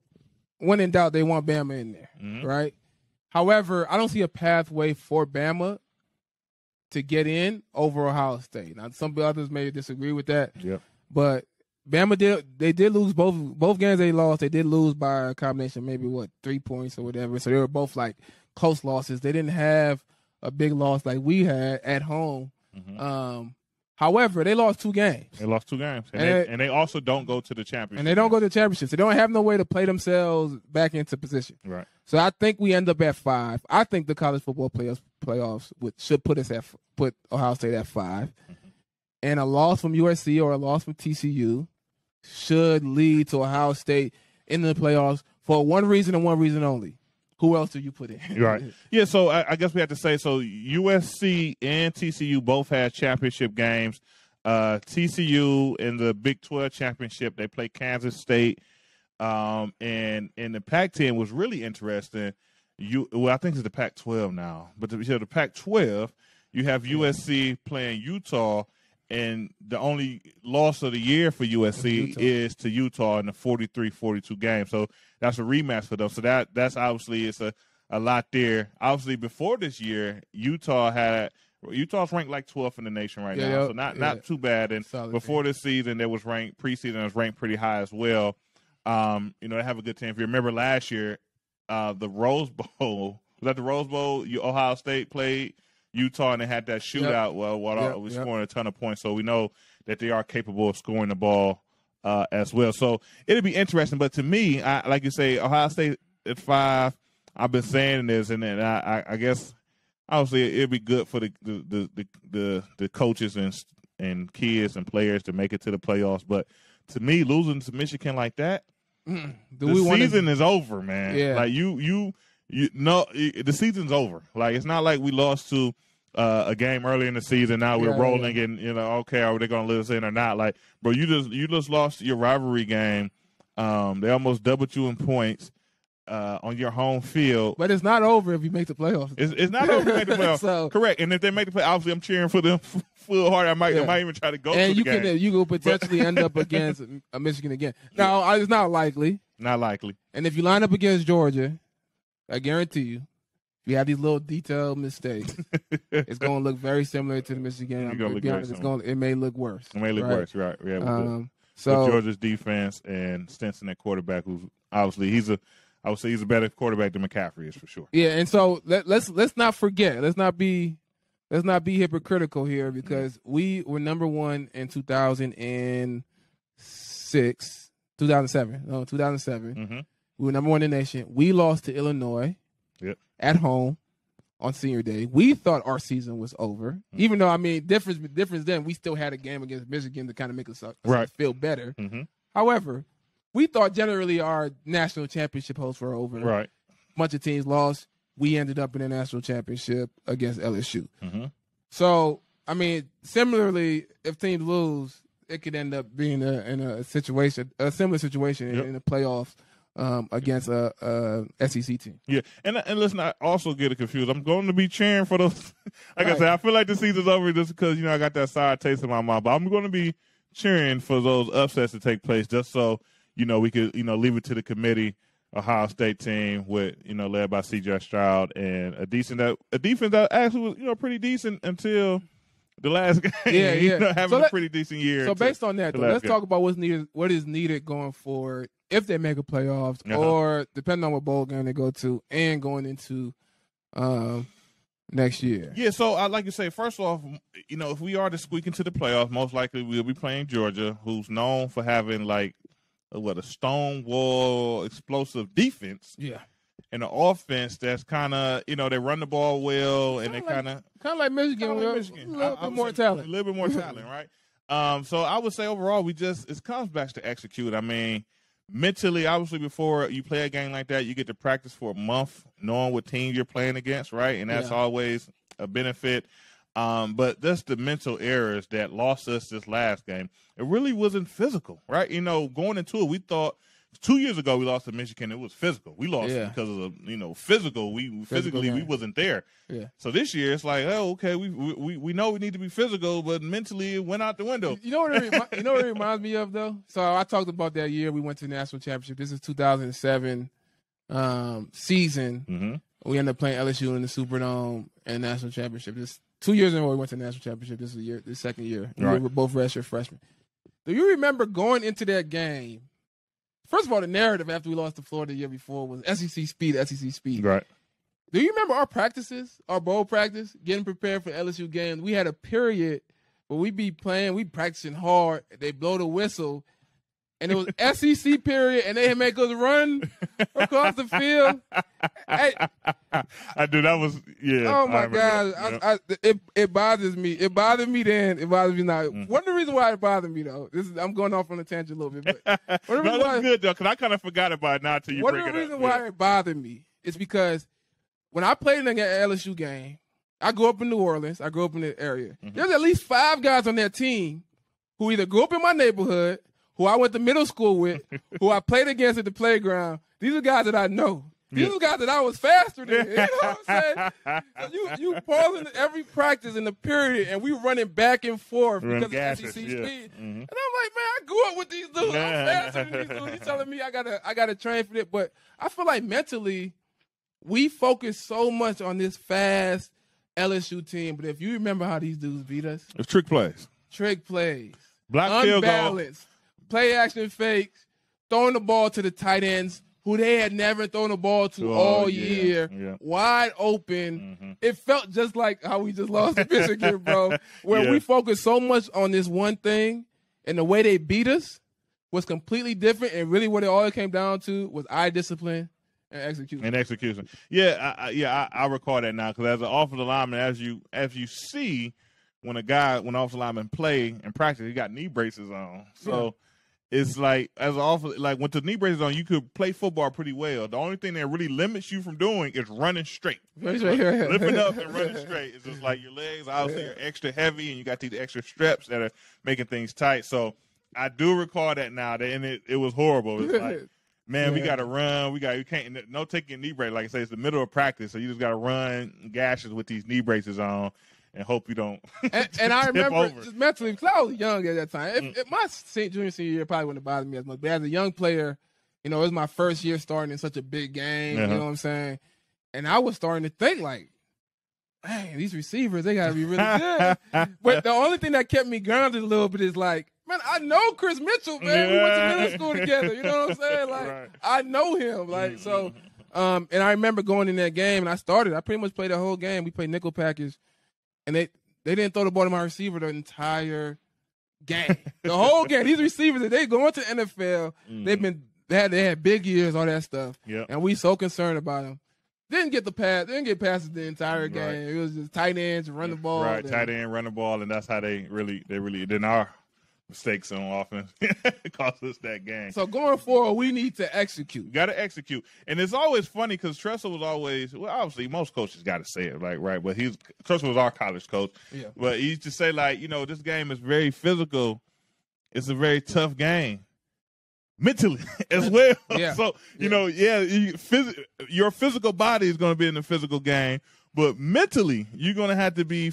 when in doubt, they want Bama in there, right? However, I don't see a pathway for Bama to get in over Ohio State. Now, some others may disagree with that. Yep. But Bama did lose both games they lost. They did lose by a combination, maybe 3 points or whatever. So they were both like close losses. They didn't have a big loss like we had at home. However, they lost 2 games. They lost 2 games. And they also don't go to the championship. And they don't go to the championships. They don't have no way to play themselves back into position. Right. So I think we end up at 5. I think the college football playoffs should put Ohio State at 5. And a loss from USC or a loss from TCU should lead to Ohio State in the playoffs for one reason and one reason only. Who else do you put in? Right. Yeah, so I guess we have to say, so USC and TCU both had championship games. TCU in the Big 12 championship, they played Kansas State. And in the Pac-10 was really interesting. I think it's the Pac-12 now. But the Pac-12, you have USC playing Utah. And the only loss of the year for USC is to Utah in the 43-42 game. So that's a rematch for them. So that's obviously it's a lot there. Obviously, before this year, Utah's ranked like 12th in the nation right now. So not too bad. And before this season, it was ranked preseason. It was ranked pretty high as well. They have a good team. If you remember last year, the Rose Bowl, was that the Rose Bowl? Ohio State played Utah, and they had that shootout. Was scoring a ton of points, so we know that they are capable of scoring the ball as well. So it'll be interesting. But to me, like you say, Ohio State at 5. I've been saying this, and then I guess obviously it'd be good for the coaches and kids and players to make it to the playoffs. But to me, losing to Michigan like that, the season is over, man. Yeah. Like the season's over. Like it's not like we lost to a game early in the season. Now we're rolling, and okay, are they going to let us in or not? Like, bro, you just lost your rivalry game. They almost doubled you in points on your home field. But it's not over if you make the playoffs. It's not over if you make the playoffs. So, correct. And if they make the playoffs, obviously I'm cheering for them full hard. I might even try to go. And to the game. You could potentially end up against Michigan again. No, it's not likely. Not likely. And if you line up against Georgia, I guarantee you, if you have these little detailed mistakes, it's going to look very similar to the Michigan. It may look worse. It may look worse, right? Yeah. So with Georgia's defense and Stinson at quarterback, who's obviously I would say he's a better quarterback than McCaffrey is for sure. Yeah, and so let's not forget. Let's not be hypocritical here, because we were number 1 in 2007. Mm-hmm. We were number 1 in the nation. We lost to Illinois at home on senior day. We thought our season was over, even though, difference then, we still had a game against Michigan to kind of make us feel better. Mm-hmm. However, we thought generally our national championship hopes were over. Right. A bunch of teams lost. We ended up in a national championship against LSU. Mm-hmm. So, similarly, if teams lose, it could end up being in a similar situation in the playoffs against a SEC team. Yeah, and let's not also get it confused. I'm going to be cheering for those. Like I said, I feel like the season's over just because I got that sour taste in my mouth. But I'm going to be cheering for those upsets to take place, just so we could leave it to the committee. Ohio State team with led by C.J. Stroud and a defense that actually was pretty decent until the last game. Yeah. Having a pretty decent year. So based on that, let's talk about what is needed going forward if they make a playoffs, or depending on what bowl game they go to, and going into next year. Yeah, so I'd like to say, first off, if we are to squeak into the playoffs, most likely we'll be playing Georgia, who's known for having a stonewall explosive defense. Yeah. And an offense that's kind of, they run the ball well, and they kind of like Michigan, a little bit more talent. A little bit more talent, right? So I would say overall, it comes back to execute. Mentally, obviously, before you play a game like that, you get to practice for a month, knowing what team you're playing against, right? And that's always a benefit. But that's the mental errors that lost us this last game. It really wasn't physical, right? Going into it, we thought 2 years ago we lost to Michigan. It was physical. We lost because of physical. Physically we wasn't there. Yeah. So this year it's like, oh, okay, we know we need to be physical, but mentally it went out the window. You know what it reminds me of though? So I talked about that year we went to the national championship. This is 2007 season. Mm-hmm. We ended up playing LSU in the Superdome and national championship. This 2 years in a row we went to the national championship. This is the second year. Right. We were both redshirt freshmen. Do you remember going into that game? First of all, the narrative after we lost to Florida the year before was SEC speed. Right. Do you remember our practices, our bowl practice, getting prepared for LSU games? We had a period where we be playing, we practicing hard, they blow the whistle, and it was SEC period, and they make us run across the field. Hey, I do. That was, yeah. Oh, my God. It bothers me. It bothered me then. It bothers me now. Mm-hmm. One of the reasons why it bothered me, though, I'm going off on a tangent a little bit. But no, that's good, though, because I kind of forgot about it now until you bring it up. One of the reasons why it bothered me is because when I played in an LSU game, I grew up in New Orleans. I grew up in the area. Mm-hmm. There's at least 5 guys on that team who either grew up in my neighborhood, who I went to middle school with, who I played against at the playground. These are guys that I know. These are guys that I was faster than. You know what I'm saying? So you pausing every practice in the period, and we running back and forth because of SEC speed. Mm-hmm. And I'm like, man, I grew up with these dudes. I'm faster than these dudes. He's telling me I gotta train for it. But I feel like mentally, we focus so much on this fast LSU team. But if you remember how these dudes beat us, it's trick plays. Block field goal. Play action fakes, throwing the ball to the tight ends who they had never thrown the ball to all year, wide open. Mm-hmm. It felt just like how we just lost to Michigan, bro, where we focused so much on this one thing, and the way they beat us was completely different, and really what it all came down to was eye discipline and execution. Yeah, I recall that now, because as an offensive lineman, as you see, when offensive lineman play in practice, he got knee braces on. So it's like, as an offensive, like with the knee braces on, you could play football pretty well. The only thing that really limits you from doing is running straight. Lifting up and running straight. It's just like your legs obviously are extra heavy, and you got these extra straps that are making things tight. So I do recall that now, and it was horrible. It's like, man, we got to run. You can't, no taking knee brace. Like I say, it's the middle of practice, so you just got to run gashes with these knee braces on and hope you don't. and I remember just mentally, because I was young at that time. My junior, senior year probably wouldn't have bothered me as much. But as a young player, it was my first year starting in such a big game. You know what I'm saying? And I was starting to think like, man, these receivers, they got to be really good. But the only thing that kept me grounded a little bit is like, man, I know Chris Mitchell, man. We went to middle school together. You know what I'm saying? Like, I know him. Like, so, and I remember going in that game, and I pretty much played the whole game. We played nickel package, and they didn't throw the ball to my receiver the entire game. The whole game. These receivers, they going to the NFL. They had big years, all that stuff. Yep. And we so concerned about them. Didn't get passes the entire game. Right. It was just tight ends, run the ball. Right, tight end, run the ball, and that's how they really then our mistakes on offense cost us that game. So going forward, we need to execute. Got to execute. And it's always funny because Tressel was always, well, obviously most coaches got to say it, like, right? But Tressel was our college coach. Yeah. But he used to say, like, this game is very physical. It's a very tough game. Mentally as well. So, your physical body is going to be in the physical game, but mentally you're going to have to be,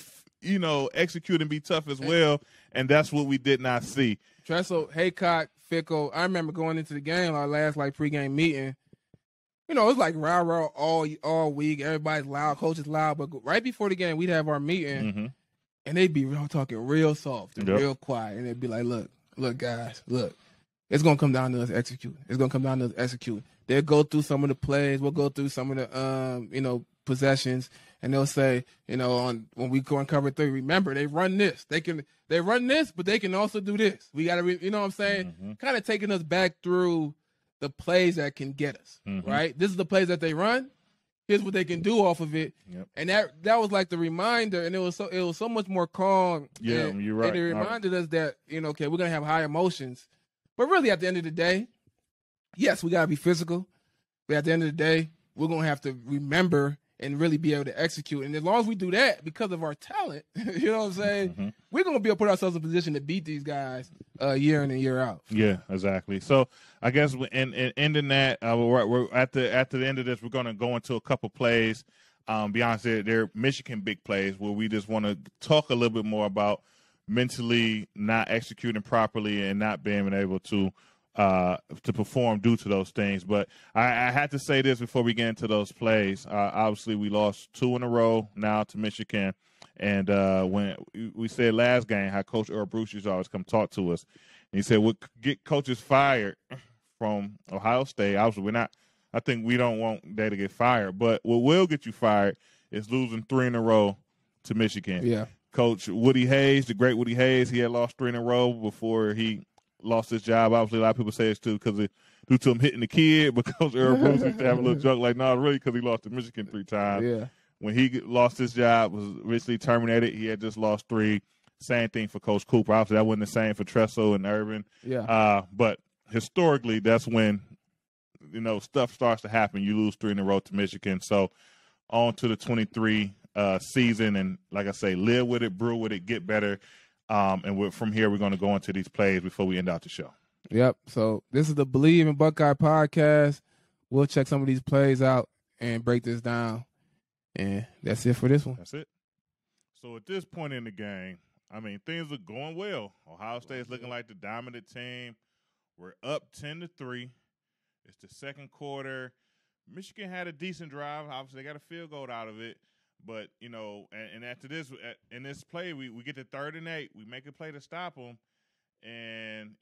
execute and be tough as well, and that's what we did not see. Tressel, Haycock, Fickle, I remember going into the game, our last, pregame meeting, it was like rah-rah all week. Everybody's loud, coach is loud, but right before the game, we'd have our meeting, and they'd be talking real soft and real quiet, and they'd be like, look, guys, look. It's going to come down to us executing. They'll go through some of the plays. We'll go through some of the, possessions. And they'll say, when we go on cover 3, remember, they run this. They run this, but they can also do this. We got to, you know what I'm saying? Kind of taking us back through the plays that can get us, right? This is the plays that they run. Here's what they can do off of it. Yep. And that was like the reminder, and it was so much more calm. Yeah, you're right. And it reminded us that, okay, we're going to have high emotions. But really, at the end of the day, yes, we got to be physical. But at the end of the day, we're going to have to remember and really be able to execute. And as long as we do that, because of our talent, you know what I'm saying, we're going to be able to put ourselves in a position to beat these guys year in and year out. Yeah, exactly. So I guess in ending that, we're at the end of this, we're going to go into a couple plays. Beyond they're Michigan big plays where we just want to talk a little bit more about mentally not executing properly and not being able to perform due to those things. But I had to say this before we get into those plays. Obviously, we lost 2 in a row now to Michigan. And when we said last game how Coach Earl Bruce used to always come talk to us, and he said, we'll get coaches fired from Ohio State. Obviously, we're not – I think we don't want they to get fired. But what will get you fired is losing 3 in a row to Michigan. Yeah. Coach Woody Hayes, the great Woody Hayes, he had lost 3 in a row before he lost his job. Obviously, a lot of people say it's due to him hitting the kid, but Coach Earl Bruce used to have a little joke like, no, really, because he lost to Michigan 3 times. Yeah. When he lost his job, was recently terminated, he had just lost 3. Same thing for Coach Cooper. Obviously, that wasn't the same for Tressel and Urban. Yeah. But historically, that's when, stuff starts to happen. You lose 3 in a row to Michigan. So on to the 23 season, and like I say, live with it, brew with it, get better. And from here, we're going to go into these plays before we end out the show. Yep. So this is the Believe in Buckeye podcast. We'll check some of these plays out and break this down. And that's it for this one. That's it. So at this point in the game, things are going well. Ohio State is looking like the dominant team. We're up 10-3. It's the second quarter. Michigan had a decent drive. Obviously, they got a field goal out of it. But, and after this, in this play, we get to 3rd and 8. We make a play to stop them and,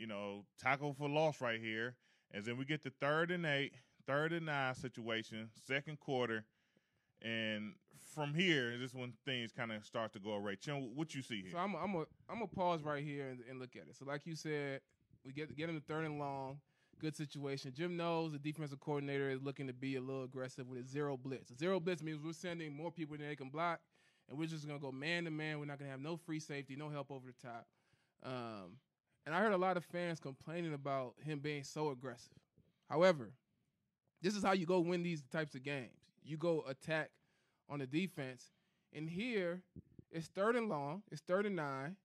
tackle for loss right here. And then we get to 3rd and 8, 3rd and 9 situation, second quarter. And from here, this is when things kind of start to go away. Chim, what you see here? So I'm gonna pause right here and look at it. So like you said, we get in the 3rd and long. Good situation. Jim knows the defensive coordinator is looking to be a little aggressive with a 0 blitz. A 0 blitz means we're sending more people than they can block, and we're just going to go man-to-man. We're not going to have no free safety, no help over the top. And I heard a lot of fans complaining about him being so aggressive. However, this is how you go win these types of games. You go attack on the defense, and here it's 3rd and long. It's 3rd and 9.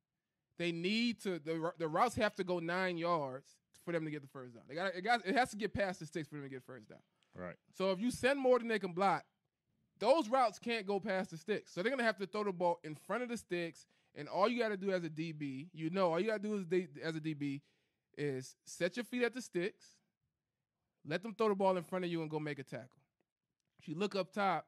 They need to the routes have to go 9 yards for them to get the first down. It has to get past the sticks for them to get first down. Right. So if you send more than they can block, those routes can't go past the sticks. So they're going to have to throw the ball in front of the sticks, and all you got to do as a DB, all you got to do as a DB is set your feet at the sticks, let them throw the ball in front of you, and go make a tackle. If you look up top,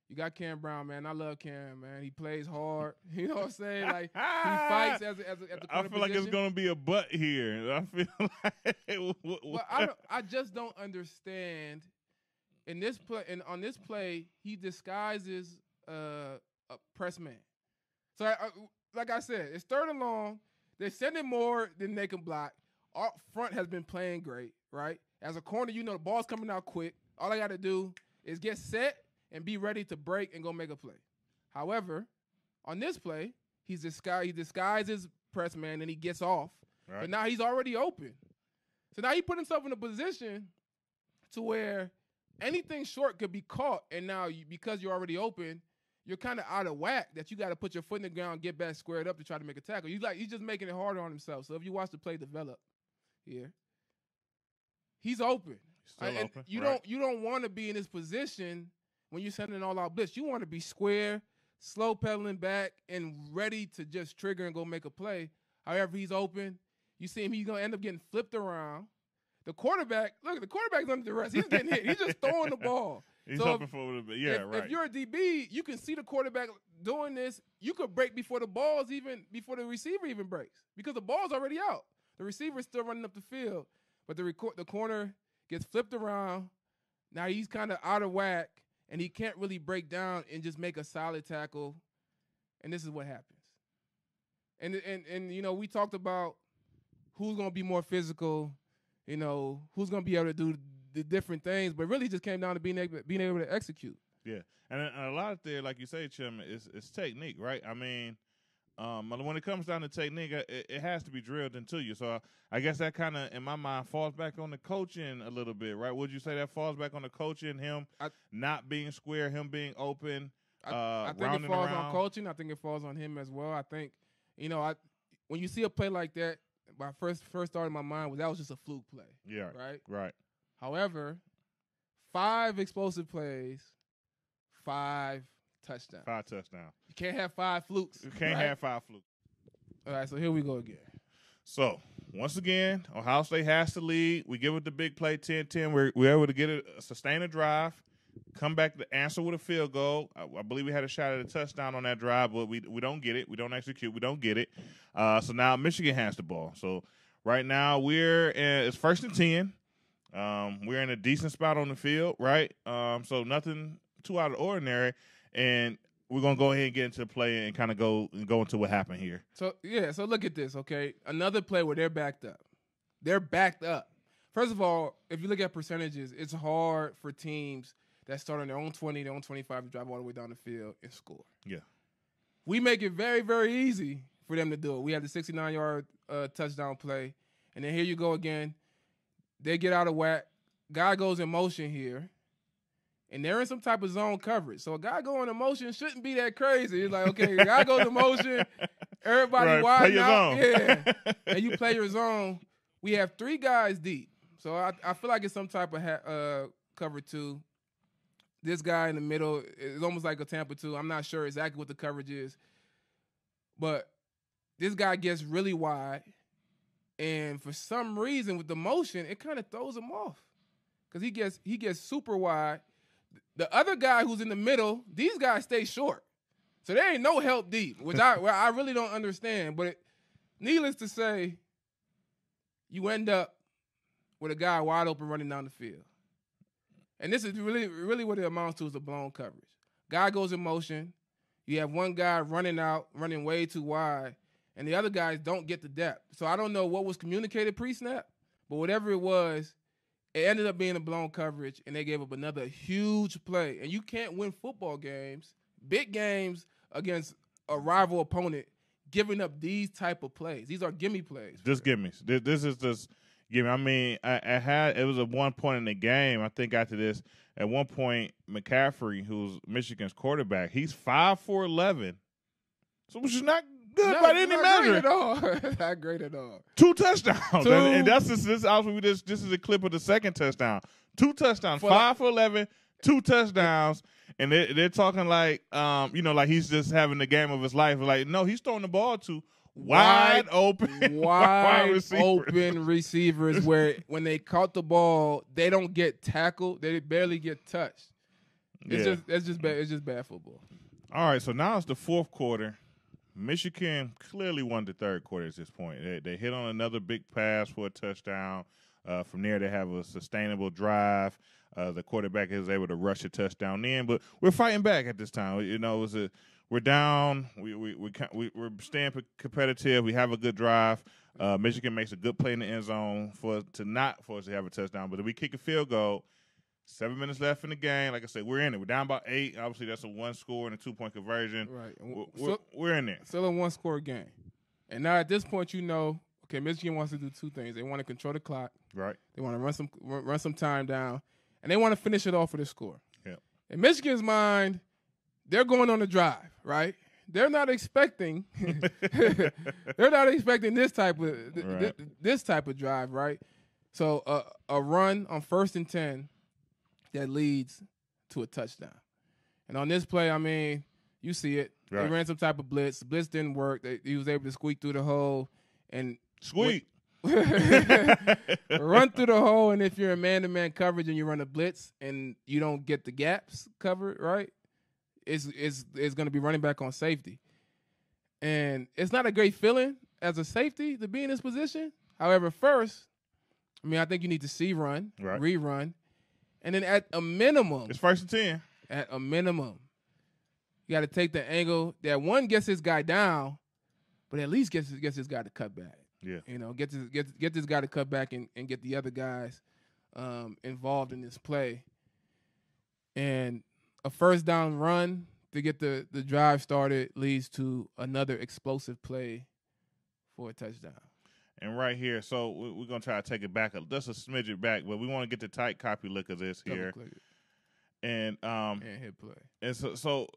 you got Cam Brown, man. I love Cam, man. He plays hard. You know what I'm saying? Like, he fights at the corner I feel like it's going to be a butt here. I feel like well, I just don't understand. In this play, on this play, he disguises a press man. So, like I said, it's 3rd and long. They're sending more than they can block. Our front has been playing great, right? As a corner, the ball's coming out quick. All I got to do is get set and be ready to break and go make a play. However, on this play, he disguises press man and he gets off. Right. But now he's already open. So now he put himself in a position to where anything short could be caught. And now because you're already open, you're kind of out of whack that you got to put your foot in the ground, get back squared up to try to make a tackle. He's just making it harder on himself. So if you watch the play develop here, he's open. Open. You don't want to be in this position when you're sending an all-out blitz. You want to be square, slow pedaling back, and ready to just trigger and go make a play. However, he's open. You see him, he's going to end up getting flipped around. The quarterback's under duress. He's getting hit. He's just throwing the ball. He's hoping for a little bit. Yeah, right. If you're a DB, you can see the quarterback doing this. You could break before the receiver even breaks because the ball's already out. The receiver's still running up the field, but the corner gets flipped around. Now he's kind of out of whack, and he can't really break down and just make a solid tackle. And this is what happens. And we talked about who's going to be more physical, who's going to be able to do the different things, but really just came down to being able to execute. Yeah, and a lot of there, like you say, Chim, is technique, right? I mean, When it comes down to technique, it has to be drilled into you. So I guess that kind of, in my mind, falls back on the coaching a little bit, right? Would you say that falls back on the coaching, him not being square, him being open, I think it falls on coaching. I think it falls on him as well. I think, when you see a play like that, my first thought in my mind was that was just a fluke play. Yeah. Right. However, 5 explosive plays, 5 touchdowns. 5 touchdowns. You can't have 5 flukes. You can't have 5 flukes. All right, so here we go again. So, once again, Ohio State has to lead. We give it the big play, 10-10. We're able to get it, sustain a drive, come back to answer with a field goal. I believe we had a shot at a touchdown on that drive, but we don't get it. We don't execute. We don't get it. So now Michigan has the ball. So right now it's 1st and 10. We're in a decent spot on the field, right? So nothing too out of the ordinary. And we're going to go ahead and get into the play and kind of go into what happened here. So look at this, okay? Another play where they're backed up. They're backed up. First of all, if you look at percentages, it's hard for teams that start on their own 20, their own 25 to drive all the way down the field and score. Yeah. We make it very, very easy for them to do it. We have the 69-yard touchdown play. And then here you go again. They get out of whack. Guy goes in motion here. And they're in some type of zone coverage. So a guy going in motion shouldn't be that crazy. It's like, okay, the guy goes in motion, everybody wide out. Yeah. And you play your zone. We have 3 guys deep. So I feel like it's some type of cover 2. This guy in the middle is almost like a Tampa 2. I'm not sure exactly what the coverage is. But this guy gets really wide. And for some reason, with the motion, it kind of throws him off. Because he gets super wide. The other guy who's in the middle, these guys stay short. So there ain't no help deep, which I really don't understand. But needless to say, you end up with a guy wide open running down the field. And this is really, really what it amounts to is a blown coverage. Guy goes in motion. You have one guy running out, running way too wide, and the other guys don't get the depth. So I don't know what was communicated pre-snap, but whatever it was, it ended up being a blown coverage, and they gave up another huge play. And you can't win football games, big games, against a rival opponent, giving up these type of plays. These are gimme plays. Just gimmes. This is just gimme. I mean, it was at one point in the game, I think after this, at one point, McCaffrey, who's Michigan's quarterback, he's 5'4", 11, so which is not good by any measure. Great at all. Not great at all. 2 touchdowns. And that's this is a clip of the second touchdown. 2 touchdowns. 5'11", 2 touchdowns. And they're talking like like he's just having the game of his life. Like, no, he's throwing the ball to wide open receivers where when they caught the ball, they don't get tackled. They barely get touched. It's just bad football. All right, so now it's the 4th quarter. Michigan clearly won the 3rd quarter at this point. They hit on another big pass for a touchdown. From there, they have a sustainable drive. The quarterback is able to rush a touchdown in, but we're fighting back at this time. We're down. We're staying competitive. We have a good drive. Michigan makes a good play in the end zone for us to have a touchdown. But if we kick a field goal, 7 minutes left in the game. Like I said, we're in it. We're down by 8. Obviously, that's a 1 score and a 2-point conversion. Right. We're in there. Still a 1-score game. And now at this point, okay, Michigan wants to do 2 things. They want to control the clock. Right. They want to run some time down, and they want to finish it off with a score. Yeah. In Michigan's mind, they're going on a drive, right? They're not expecting this type of drive, right? So a run on 1st and 10 that leads to a touchdown. And on this play, I mean, you see it. Right. They ran some type of blitz. The blitz didn't work. He was able to squeak through the hole and squeak. Run through the hole, and if you're in man-to-man coverage and you run a blitz and you don't get the gaps covered, right, it's going to be running back on safety. And it's not a great feeling as a safety to be in this position. However, first, I think you need to see run, right, rerun, and then at a minimum, it's 1st and 10. At a minimum, you got to take the angle that one gets this guy down, but at least gets this guy to cut back. Yeah, get this guy to cut back and get the other guys involved in this play. And a 1st down run get the drive started leads to another explosive play for a touchdown. And right here, so we're going to try to take it back, just a smidget back, but we want to get the tight copy look of this here. And hit play. And so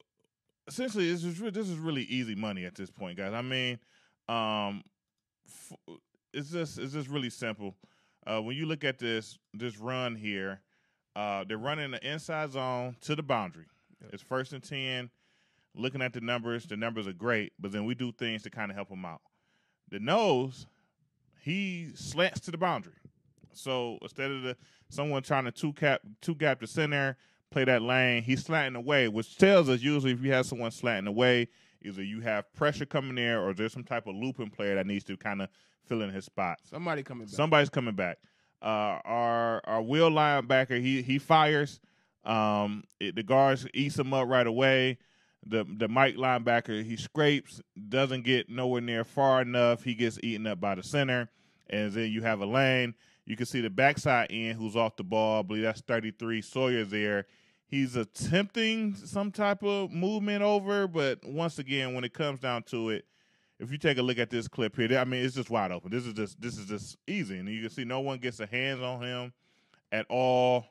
essentially, this is really easy money at this point, guys. I mean, it's just really simple. When you look at this run here, they're running the inside zone to the boundary. Yep. It's 1st and 10. Looking at the numbers are great, but then we do things to kind of help them out. The nose, he slants to the boundary. So instead of someone trying to two gap the center, play that lane, he's slanting away, which tells us usually if you have someone slanting away, either you have pressure coming there or there's some type of looping player that needs to kind of fill in his spot. Somebody's coming back. Our wheel linebacker, he fires. The guards eats him up right away. The Mike linebacker, he scrapes, doesn't get nowhere near far enough. He gets eaten up by the center. And then you have a lane. You can see the backside end who's off the ball. I believe that's 33. Sawyer's there. He's attempting some type of movement over, but once again, when it comes down to it, if you take a look at this clip here, I mean, it's just wide open. This is just easy, and you can see no one gets a hands on him at all.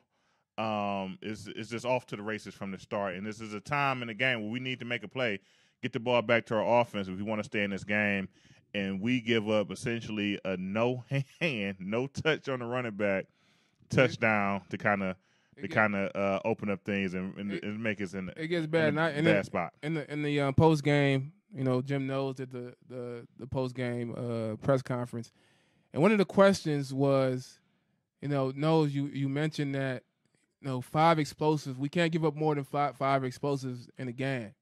It's just off to the races from the start, and this is a time in the game where we need to make a play, get the ball back to our offense if we want to stay in this game, and we give up essentially a no touch on the running back touchdown to kind of open up things and make us in it gets bad. Bad spot. In the post game, Jim Knowles did the post game press conference, and one of the questions was, Knowles, you mentioned that 5 explosives. We can't give up more than five explosives in a game,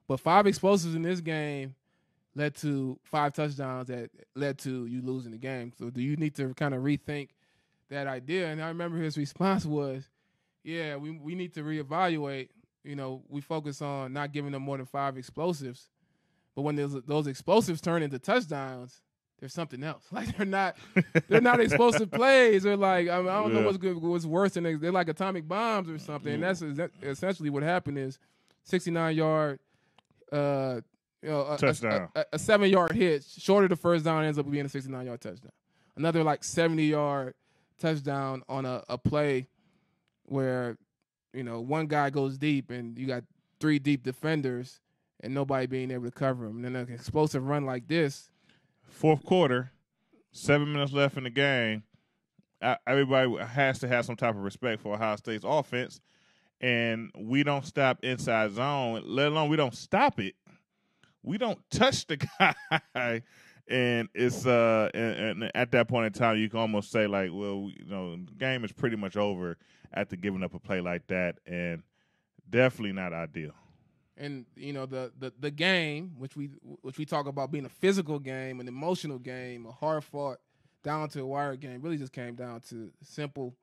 but 5 explosives in this game led to 5 touchdowns that led to you losing the game. So do you need to kind of rethink that idea? And I remember his response was, yeah, we need to reevaluate. We focus on not giving them more than 5 explosives, but when those explosives turn into touchdowns, there's something else. Like they're not explosive plays. They're like I don't know what's worse than they're like atomic bombs or something. And that's essentially what happened is 69-yard touchdown. A 7-yard hit short of the first down ends up being a 69-yard touchdown. Another like 70-yard touchdown on a play where one guy goes deep and you got 3 deep defenders and nobody being able to cover him. And then an explosive run like this. 4th quarter, 7 minutes left in the game. Everybody has to have some type of respect for Ohio State's offense, and we don't stop inside zone, let alone we don't stop it. We don't touch the guy, and it's and at that point in time, you can almost say like, well, the game is pretty much over after giving up a play like that, and definitely not ideal. And the game, which we talk about being a physical game, an emotional game, a hard fought, down to a wire game, really just came down to simple,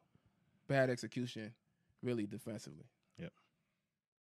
bad execution, really defensively.